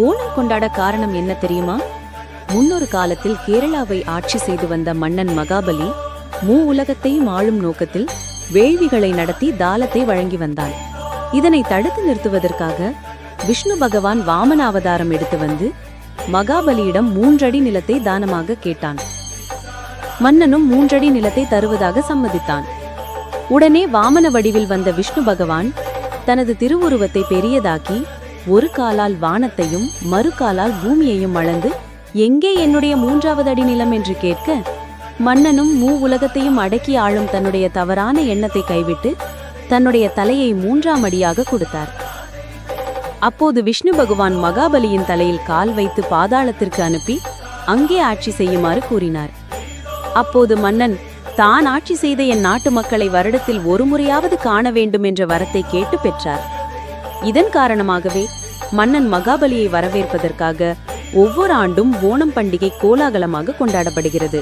ஓணம் கொண்டாட காரணம் என்ன தெரியுமா? முன்னொரு காலத்தில் கேரளாவை ஆட்சி செய்து வந்த மன்னன் மகாபலி உலகத்தையும் ஆளும் நோக்கத்தில் வேள்விகளை நடத்தி தாலத்தை வழங்கி வந்தான். இதனை தடுத்து நிறுத்துவதற்காக விஷ்ணு பகவான் வாமன அவதாரம் எடுத்து வந்து மகாபலியிடம் 3 அடி நிலத்தை தானமாக கேட்டான். மன்னனும் 3 அடி நிலத்தை தருவதாக சம்மதித்தான். உடனே வாமன வடிவில் வந்த விஷ்ணு பகவான் தனது திருவுருவத்தை பெரியதாக்கி ஒரு காலால் வானத்தையும் மறுகாலால் பூமியையும் அளந்து எங்கே என்னுடைய 3வது அடி நிலம் என்று கேட்க, மன்னனும் உலகத்தையும் அடக்கி ஆளும் தன்னுடைய தவறான எண்ணத்தை கைவிட்டு தன்னுடைய தலையை 3ஆம் அடியாக கொடுத்தார். அப்போது விஷ்ணு பகவான் மகாபலியின் தலையில் கால் வைத்து பாதாளத்திற்கு அனுப்பி அங்கே ஆட்சி செய்யுமாறு கூறினார். அப்போது மன்னன் தான் ஆட்சி செய்த என் நாட்டு மக்களை வருடத்தில் ஒரு முறையாவது காண வேண்டும் என்ற வரத்தை கேட்டு பெற்றார். இதன் காரணமாகவே மன்னன் மகாபலியை வரவேற்பதற்காக ஒவ்வொரு ஆண்டும் ஓணம் பண்டிகை கோலாகலமாக கொண்டாடப்படுகிறது.